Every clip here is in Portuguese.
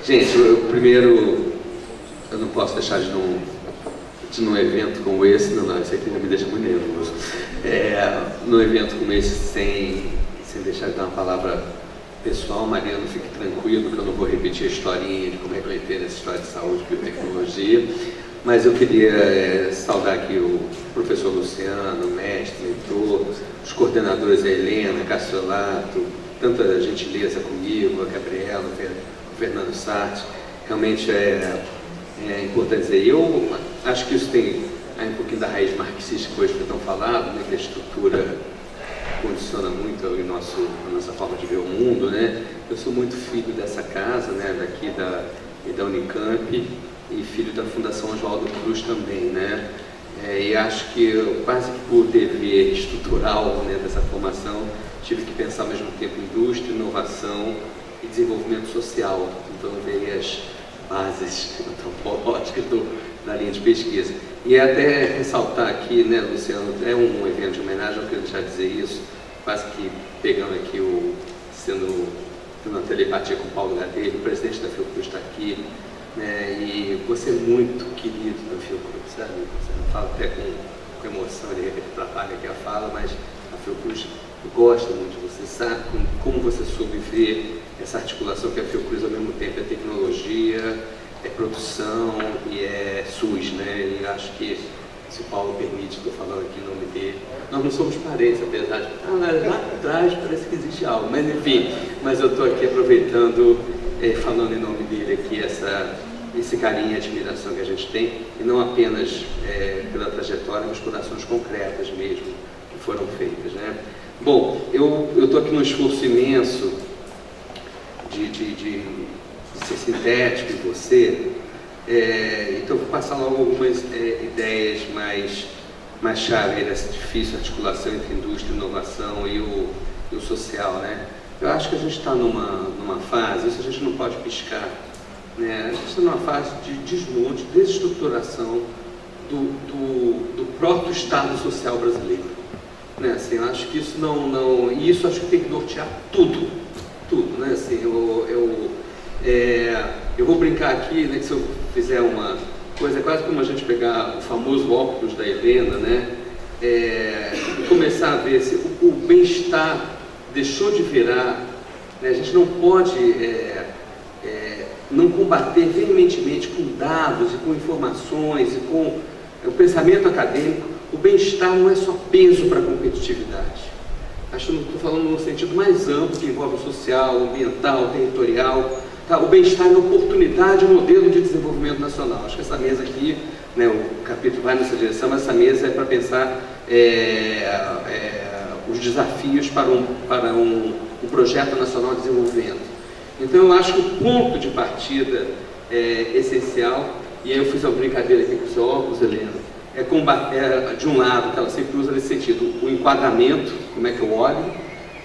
Gente, primeiro, eu não posso deixar de num evento como esse, não, isso aqui já me deixa muito nervoso. Num evento como esse, sem deixar de dar uma palavra pessoal, Mariano, fique tranquilo que eu não vou repetir a historinha de como é que eu entrei nessa história de saúde e biotecnologia, mas eu queria saudar aqui o professor Luciano, mestre, mentor, os coordenadores, a Helena, Cassiolato, tanta gentileza comigo, a Gabriela, o Fernando Sartre. Realmente é importante dizer. Eu acho que isso tem um pouquinho da raiz marxista que hoje estão falando, né, que a estrutura condiciona muito a nossa forma de ver o mundo, né? Eu sou muito filho dessa casa, né, daqui da Unicamp, e filho da Fundação Oswaldo Cruz também, né? E acho que eu, quase que por dever estrutural, né, dessa formação, tive que pensar ao mesmo tempo indústria, inovação e desenvolvimento social. Então eu dei as bases antropológicas da linha de pesquisa. E até ressaltar aqui, né, Luciano, é um evento de homenagem, eu queria deixar de dizer isso, quase que pegando aqui tendo uma telepatia com o Paulo Gadelha, o presidente da Fiocruz está aqui, né, e você é muito querido da Fiocruz, sabe? Você não fala até com emoção, ele atrapalha aqui a fala, mas a Fiocruz gosta muito de você, sabe como você soube ver essa articulação que a Fiocruz ao mesmo tempo é tecnologia, é produção e é SUS, né? E acho que, se o Paulo permite, estou falando aqui em nome dele, nós não somos parentes, apesar de lá atrás parece que existe algo, mas enfim, mas eu estou aqui aproveitando, falando em nome dele aqui, esse carinho e admiração que a gente tem, e não apenas pela trajetória, mas por ações concretas mesmo que foram feitas, né? Bom, eu estou aqui num esforço imenso de ser sintético em você, então vou passar logo algumas ideias mais chave dessa difícil articulação entre indústria, inovação e o social, né? Eu acho que a gente está numa fase, isso a gente não pode piscar, né? A gente está numa fase de desmonte, desestruturação do próprio Estado social brasileiro, né? Assim, eu acho que isso e isso acho que tem que nortear tudo, né? Assim, eu vou brincar aqui, né, que se eu fizer uma coisa, quase como a gente pegar o famoso óculos da Helena, né, e começar a ver se o bem-estar deixou de virar, né, a gente não pode não combater veementemente com dados e com informações e com o pensamento acadêmico. O bem-estar não é só peso para a competitividade. Acho que estou falando no sentido mais amplo, que envolve o social, o ambiental, o territorial. Tá? O bem-estar é oportunidade, modelo de desenvolvimento nacional. Acho que essa mesa aqui, né, o capítulo vai nessa direção, mas essa mesa é para pensar os desafios para um projeto nacional de desenvolvimento. Então eu acho que o ponto de partida é essencial, e aí eu fiz uma brincadeira aqui com o seu óculos, Helena, é combater, de um lado, que ela sempre usa nesse sentido, o enquadramento, como é que eu olho,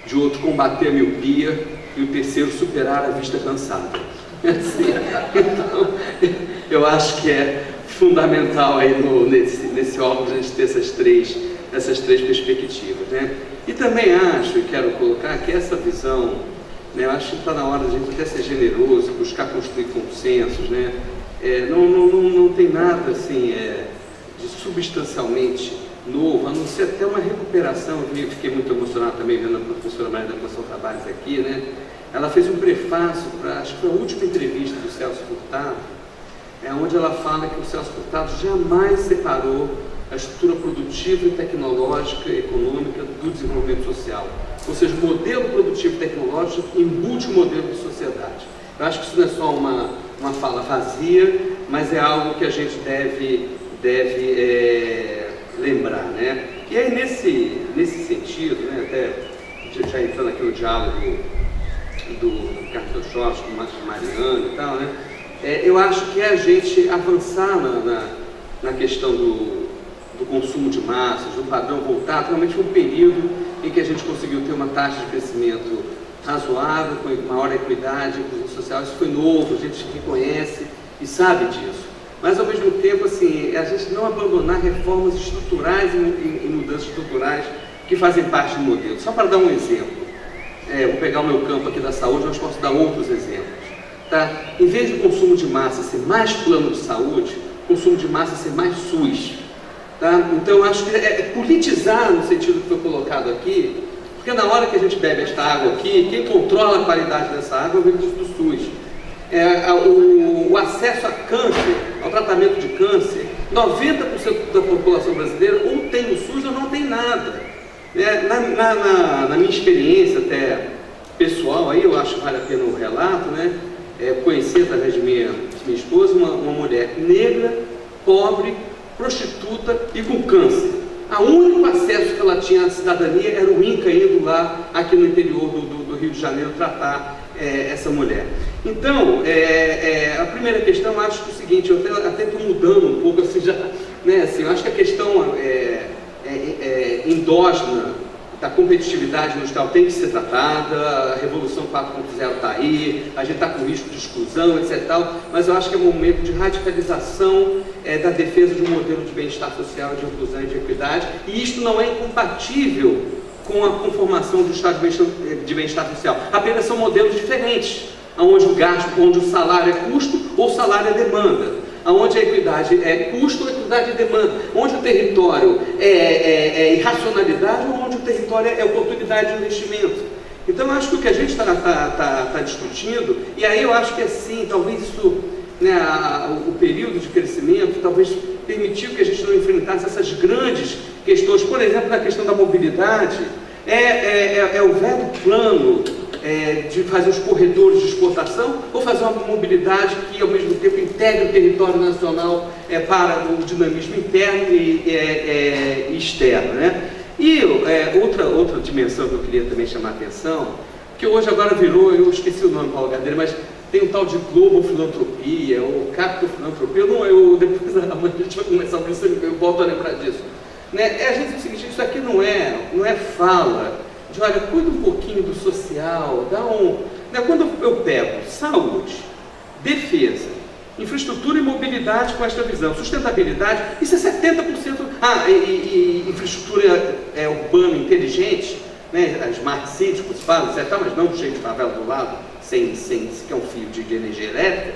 de outro, combater a miopia, e o terceiro, superar a vista cansada. Assim, então, eu acho que é fundamental aí nesse óculos a gente ter essas três perspectivas, né? E também acho, e quero colocar, que essa visão, né, eu acho que está na hora de a gente até ser generoso, buscar construir consensos, né? Não tem nada assim de substancialmente novo, a não ser até uma recuperação. Eu fiquei muito emocionado também vendo a professora Maria da Conceição Tavares aqui, né? Ela fez um prefácio para, acho que foi a última entrevista do Celso Furtado, onde ela fala que o Celso Furtado jamais separou a estrutura produtiva e tecnológica e econômica do desenvolvimento social. Ou seja, o modelo produtivo e tecnológico embute o modelo de sociedade. Eu acho que isso não é só uma fala vazia, mas é algo que a gente deve lembrar, né? E aí, nesse sentido, né, até já entrando aqui no diálogo do Carlos Ochoa, com o Mariano e tal, né? Eu acho que é a gente avançar na questão do consumo de massas, do padrão voltado. Realmente foi um período em que a gente conseguiu ter uma taxa de crescimento razoável, com maior equidade, inclusão social. Isso foi novo, a gente reconhece e sabe disso. Mas, ao mesmo tempo, assim, a gente não abandonar reformas estruturais e mudanças estruturais que fazem parte do modelo. Só para dar um exemplo, vou pegar o meu campo aqui da saúde, mas posso dar outros exemplos. Tá? Em vez do consumo de massa ser mais plano de saúde, o consumo de massa ser mais SUS. Tá? Então, eu acho que é politizar no sentido que foi colocado aqui, porque na hora que a gente bebe esta água aqui, quem controla a qualidade dessa água é o recurso do SUS. O acesso a câncer, ao tratamento de câncer, 90% da população brasileira ou tem o SUS ou não tem nada. Na minha experiência até pessoal, aí eu acho que vale a pena o relato, né? Conheci através de minha esposa uma mulher negra, pobre, prostituta e com câncer. O único acesso que ela tinha à cidadania era o INCA indo lá aqui no interior do Rio de Janeiro tratar essa mulher. Então, a primeira questão, eu acho que é o seguinte, eu até estou mudando um pouco, assim, já, né, assim, eu acho que a questão endógena da competitividade no Estado tem que ser tratada, a Revolução 4.0 está aí, a gente está com risco de exclusão, etc. Mas eu acho que é um momento de radicalização da defesa de um modelo de bem-estar social, de inclusão e de equidade, e isto não é incompatível com a conformação do Estado de bem-estar social. Apenas são modelos diferentes, onde o gasto, onde o salário é custo ou o salário é demanda. Onde a equidade é custo, a equidade é demanda, onde o território é irracionalidade ou onde o território é oportunidade de investimento. Então, eu acho que o que a gente está discutindo, e aí eu acho que assim, talvez isso, né, o período de crescimento, talvez permitiu que a gente não enfrentasse essas grandes questões, por exemplo, na questão da mobilidade, o velho plano de fazer os corredores de exportação ou fazer uma mobilidade que ao mesmo tempo integre o território nacional para o dinamismo interno e externo, né? E outra dimensão que eu queria também chamar a atenção, que hoje agora virou, eu esqueci o nome, Paulo Gadelha, mas tem um tal de globofilantropia ou capitofilantropia, depois a gente vai começar a pensar, eu volto a lembrar disso, né? A gente diz o seguinte, isso aqui não é fala de, olha, cuida um pouquinho do social, né? Quando eu pego saúde, defesa, infraestrutura e mobilidade com esta visão, sustentabilidade, isso é 70%, e infraestrutura urbana inteligente, né? A Smart City, como se fala, etc., mas não cheio de favela do lado, sem sequer um fio de energia elétrica.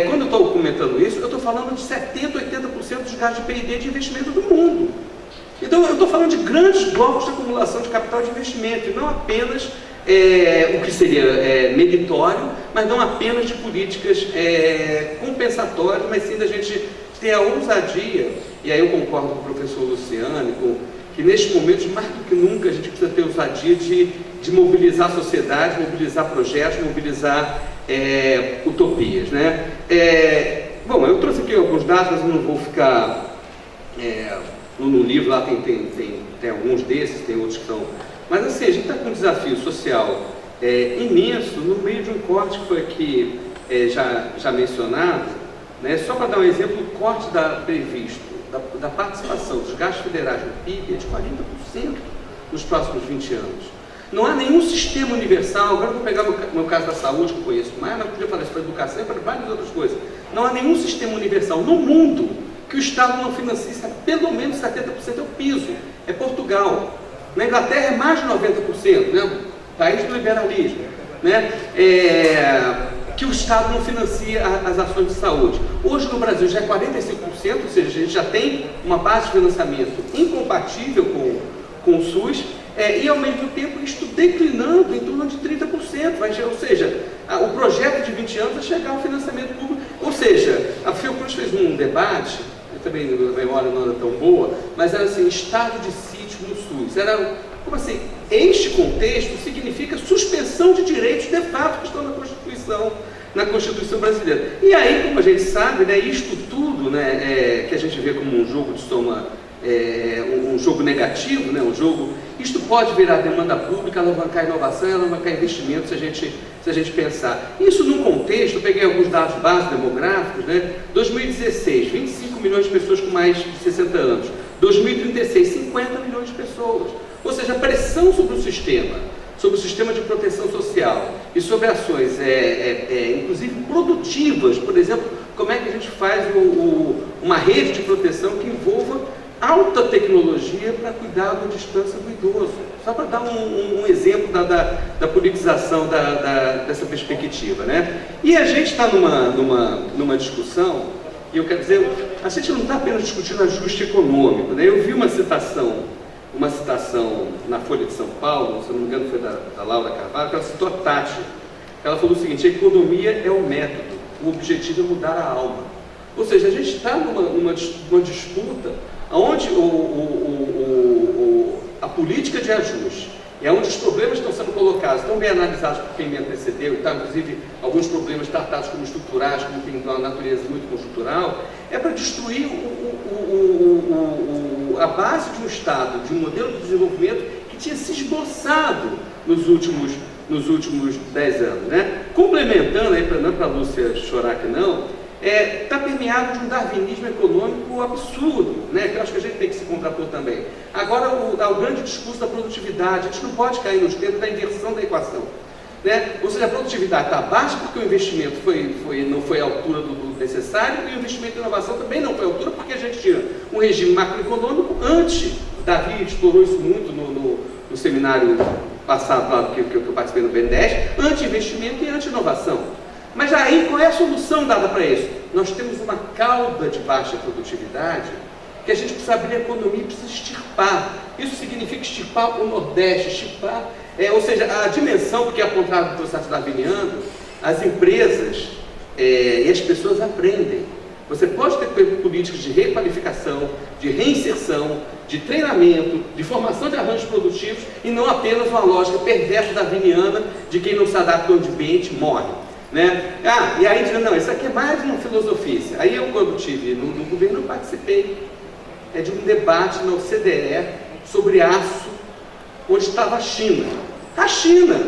Quando eu estou comentando isso, eu estou falando de 70%, 80% dos gastos de P&D de investimento do mundo. Então, eu estou falando de grandes blocos de acumulação de capital de investimento, e não apenas o que seria meritório, mas não apenas de políticas compensatórias, mas sim da gente ter a ousadia, e aí eu concordo com o professor Luciano, que neste momento, mais do que nunca, a gente precisa ter ousadia de mobilizar a sociedade, mobilizar projetos, mobilizar utopias, né? Bom, eu trouxe aqui alguns dados, mas eu não vou ficar... No livro lá tem alguns desses, tem outros que são... Mas assim, a gente está com um desafio social imenso no meio de um corte que foi aqui já mencionado, né? Só para dar um exemplo, o corte previsto da participação dos gastos federais no PIB é de 40% nos próximos 20 anos. Não há nenhum sistema universal, agora eu vou pegar o meu caso da saúde, que eu conheço mais, mas podia falar isso para a educação e para várias outras coisas. Não há nenhum sistema universal no mundo que o Estado não financie, pelo menos 70% é o piso, é Portugal. Na Inglaterra é mais de 90%, né? País do liberalismo, né? Que o Estado não financia as ações de saúde. Hoje no Brasil já é 45%, ou seja, a gente já tem uma base de financiamento incompatível com o SUS, e ao mesmo tempo isto declinando em torno de 30%, ou seja, o projeto de 20 anos vai chegar ao financiamento público, ou seja, a Fiocruz fez um debate, também a memória não era tão boa, mas era assim, estado de sítio no SUS. Era, como assim, este contexto significa suspensão de direitos de fato que estão na Constituição brasileira. E aí, como a gente sabe, né, isto tudo, né, que a gente vê como um jogo de soma, um jogo negativo, né, isto pode virar demanda pública, alavancar inovação e alavancar investimento se a gente pensar. Isso num contexto, eu peguei alguns dados básicos demográficos, né, 2016, 25 milhões de pessoas com mais de 60 anos, 2036, 50 milhões de pessoas. Ou seja, a pressão sobre o sistema de proteção social e sobre ações, inclusive produtivas, por exemplo, como é que a gente faz uma rede de proteção que envolva a alta tecnologia para cuidar da distância do idoso. Só para dar um exemplo da politização dessa perspectiva, né? E a gente está numa discussão, e eu quero dizer, a gente não está apenas discutindo ajuste econômico, né? Eu vi uma citação na Folha de São Paulo, se não me engano foi da Laura Carvalho, que ela citou a Tati. Ela falou o seguinte: a economia é o método, o objetivo é mudar a alma. Ou seja, a gente está numa disputa onde a política de ajuste, é onde os problemas estão sendo colocados, estão bem analisados por quem me antecedeu, e tá, inclusive alguns problemas tratados como estruturais, como tem uma natureza muito conjuntural, é para destruir a base de um Estado, de um modelo de desenvolvimento que tinha se esboçado nos últimos 10 anos. Né? Complementando, aí, não é para a Lúcia chorar que não, está permeado de um darwinismo econômico absurdo, né? Que eu acho que a gente tem que se contrapor também. Agora, o grande discurso da produtividade, a gente não pode cair nos termos da inversão da equação. Né? Ou seja, a produtividade está baixa porque o investimento não foi à altura do necessário, e o investimento em inovação também não foi à altura porque a gente tinha um regime macroeconômico Davi explorou isso muito no seminário passado lá que eu participei no BNDES, anti-investimento e anti-inovação. Mas aí, qual é a solução dada para isso? Nós temos uma cauda de baixa produtividade que a gente precisa abrir a economia e precisa extirpar. Isso significa extirpar o Nordeste, ou seja, a dimensão, porque é apontado no processo darwiniano, as empresas e as pessoas aprendem. Você pode ter políticas de requalificação, de reinserção, de treinamento, de formação de arranjos produtivos, e não apenas uma lógica perversa darwiniana de quem não se adapta ao ambiente morre. Né? E aí dizendo, não, isso aqui é mais uma filosofia. Aí eu, quando estive no governo, eu participei de um debate na OCDE sobre aço, onde estava a China. A China,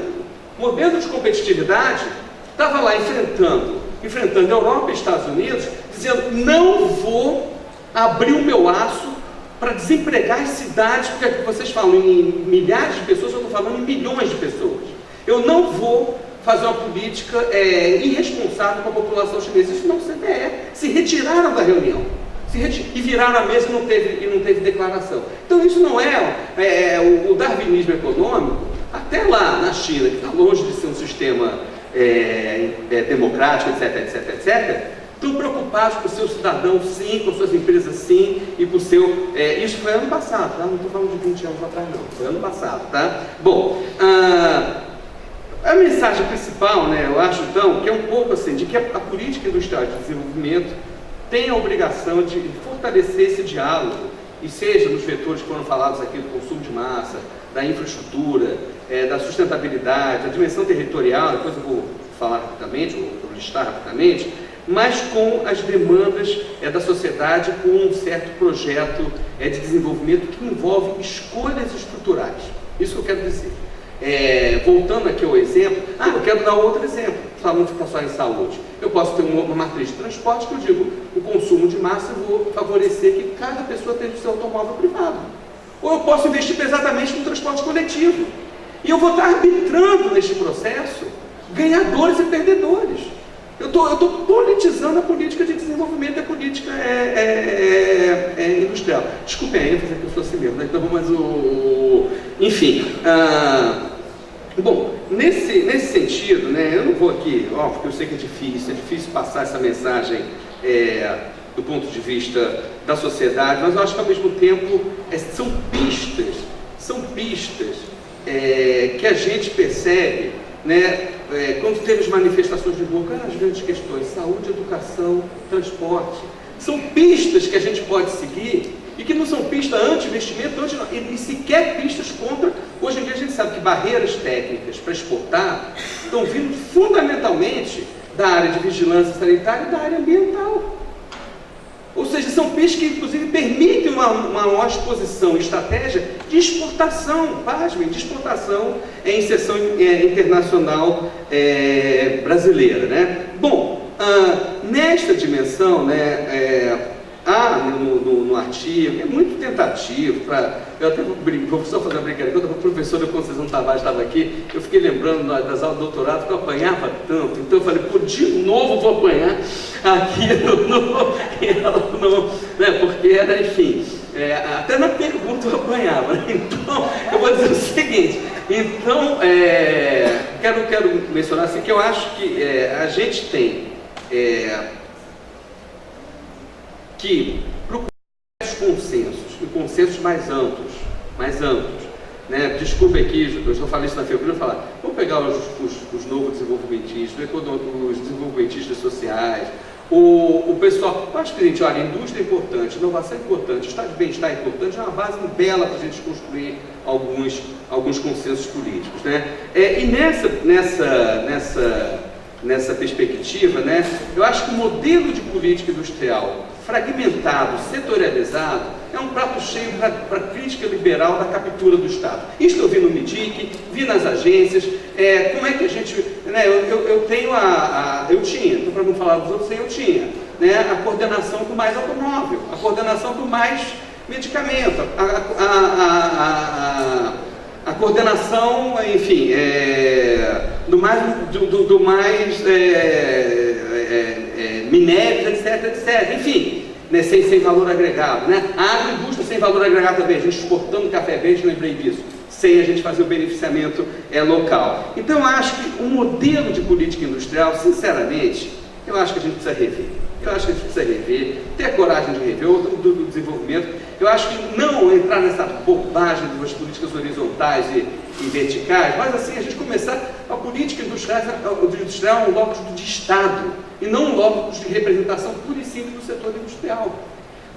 modelo de competitividade, estava lá enfrentando a Europa e Estados Unidos, dizendo, não vou abrir o meu aço para desempregar as cidades, porque vocês falam em milhares de pessoas, eu estou falando em milhões de pessoas. Eu não vou fazer uma política irresponsável com a população chinesa. Isso não é CDE. Se retiraram da reunião. E viraram a mesa e não teve declaração. Então isso não o darwinismo econômico, até lá na China, que está longe de ser um sistema democrático, etc. Estão preocupados com o seu cidadão, sim, com suas empresas, sim, e com o seu... isso foi ano passado, tá? Não estou falando de 20 anos atrás, não. Foi ano passado, tá? Bom, a mensagem principal, né, eu acho, então, que é um pouco assim, de que a política industrial de desenvolvimento tem a obrigação de fortalecer esse diálogo, e seja nos vetores que foram falados aqui do consumo de massa, da infraestrutura, da sustentabilidade, da dimensão territorial, depois eu vou falar rapidamente, vou listar rapidamente, mas com as demandas da sociedade, com um certo projeto de desenvolvimento que envolve escolhas estruturais. Isso que eu quero dizer. Voltando aqui ao exemplo, eu quero dar outro exemplo, para não ficar só em saúde. Eu posso ter uma matriz de transporte que eu digo, o consumo de massa, eu vou favorecer que cada pessoa tenha o seu automóvel privado. Ou eu posso investir pesadamente no transporte coletivo. E eu vou estar arbitrando neste processo ganhadores e perdedores. Eu estou politizando a política de desenvolvimento e a política industrial. Desculpem a ênfase que eu sou assim mesmo, né? Então, mas enfim... Bom, nesse sentido, né, eu não vou aqui, porque eu sei que é difícil passar essa mensagem do ponto de vista da sociedade, mas eu acho que ao mesmo tempo são pistas que a gente percebe, né, quando temos manifestações de rua, as grandes questões, saúde, educação, transporte, são pistas que a gente pode seguir e que não são pistas anti-investimento, e sequer pistas contra. Hoje em dia a gente sabe que barreiras técnicas para exportar estão vindo fundamentalmente da área de vigilância sanitária e da área ambiental. Ou seja, são pistas que inclusive permitem uma maior exposição e estratégia de exportação, pasmem, de exportação em inserção internacional brasileira. Né? Bom, nesta dimensão, né, no artigo, é muito tentativo, eu até vou só fazer uma brincadeira, quando a professora Conceição Tavares estava aqui, eu fiquei lembrando das aulas do doutorado que eu apanhava tanto, então eu falei, de novo vou apanhar aqui né, porque era, enfim, até na pergunta eu apanhava, né? Então, eu vou dizer o seguinte, então, quero mencionar assim, que eu acho que a gente tem que procurar os consensos, e consensos mais amplos, né? Desculpa aqui, eu estou falando isso na FEBRIL, eu falar, vamos pegar os novos desenvolvimentistas, os desenvolvimentistas sociais, o pessoal, eu acho que a gente, olha, a indústria é importante, inovação é importante, o estado de bem-estar é importante, é uma base bela para a gente construir alguns consensos políticos, né? E nessa perspectiva, né, eu acho que o modelo de política industrial fragmentado, setorializado, é um prato cheio para a crítica liberal da captura do Estado. Isso eu vi no MIDIC, vi nas agências, como é que a gente... Né, eu tinha, então para não falar dos outros, eu tinha, né, a coordenação do mais automóvel, a coordenação do mais medicamento, a coordenação, enfim, do mais minérios, etc, enfim, né, sem valor agregado, né? A agroindústria sem valor agregado também, a gente exportando café verde, lembrei disso, sem a gente fazer o beneficiamento local. Então eu acho que o modelo de política industrial, sinceramente, eu acho que a gente precisa rever. Ter a coragem de rever do desenvolvimento. Eu acho que não entrar nessa bobagem das políticas horizontais e verticais, mas assim, a gente começar a política industrial é um locus de Estado, e não um locus de representação pura e simples do setor industrial.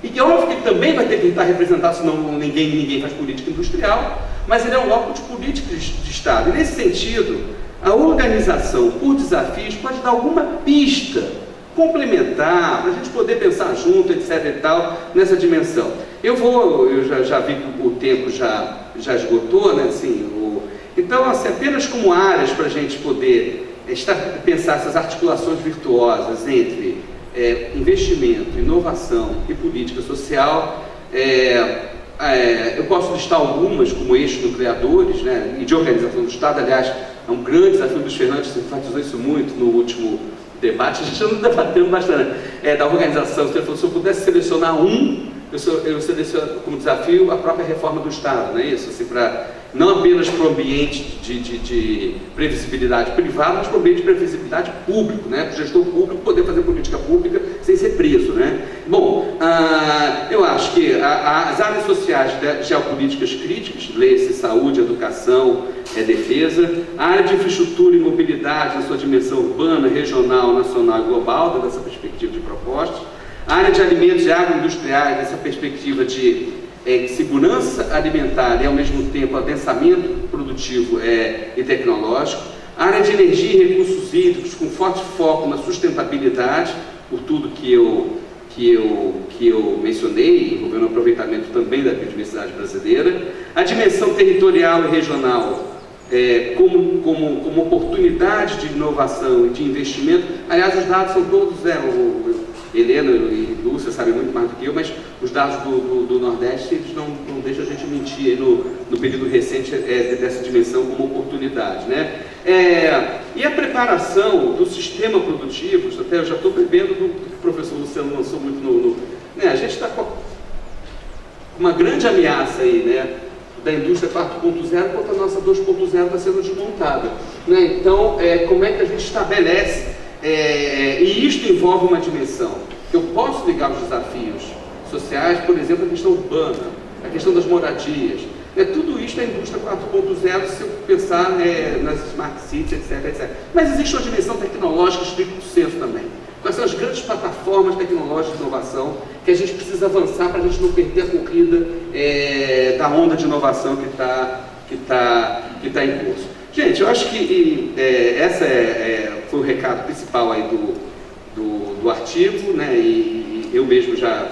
E que é óbvio que também vai ter que estar representado, senão ninguém faz política industrial, mas ele é um locus de política de Estado. E nesse sentido, a organização por desafios pode dar alguma pista complementar, para a gente poder pensar junto, etc. e tal, nessa dimensão. Eu já vi que o tempo já esgotou, né? Assim, então, assim, apenas como áreas para a gente poder pensar essas articulações virtuosas entre investimento, inovação e política social, eu posso listar algumas como eixos nucleadores, né? E de organização do Estado. Aliás, é um grande desafio dos Fernandes, enfatizou isso muito no último debate, a gente não debateu bastante, da organização. Se eu pudesse selecionar eu seleciono como desafio a própria reforma do Estado, não é isso? Assim, não apenas para o ambiente de previsibilidade privada, mas para o ambiente de previsibilidade público, né? Para o gestor público poder fazer política pública sem ser preso, né? Bom, eu acho que as áreas sociais de geopolíticas críticas, leia-se saúde, educação, defesa, a área de infraestrutura e mobilidade na sua dimensão urbana, regional, nacional e global, dessa perspectiva de propostas, a área de alimentos e agroindustriais, nessa perspectiva de segurança alimentar e, ao mesmo tempo, adensamento produtivo e tecnológico, a área de energia e recursos hídricos, com forte foco na sustentabilidade, por tudo que eu mencionei, envolvendo o aproveitamento também da biodiversidade brasileira, a dimensão territorial e regional, como oportunidade de inovação e de investimento. Aliás, os dados são todos, Helena e Lúcia sabem muito mais do que eu, mas os dados do Nordeste, eles não deixam a gente mentir aí no período recente dessa dimensão como oportunidade, né? E a preparação do sistema produtivo, até eu já estou bebendo do que o professor Luciano lançou muito né? A gente está com uma grande ameaça aí, né? Da indústria 4.0, enquanto a nossa 2.0 está sendo desmontada, né? Então, como é que a gente estabelece, e isto envolve uma dimensão. Eu posso ligar os desafios sociais, por exemplo, a questão urbana, a questão das moradias, tudo isso é indústria 4.0, se eu pensar nas smart cities, etc. Mas existe uma dimensão tecnológica estricto sensu também. Quais são as grandes plataformas tecnológicas de inovação que a gente precisa avançar para a gente não perder a corrida da onda de inovação que tá em curso. Gente, eu acho que essa foi o recado principal aí do artigo, né? E eu mesmo já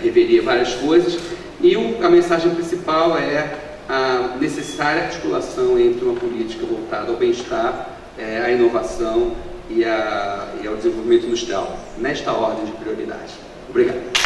revelaria várias coisas. E a mensagem principal é a necessária articulação entre uma política voltada ao bem-estar, à inovação e ao desenvolvimento industrial, nesta ordem de prioridade. Obrigado.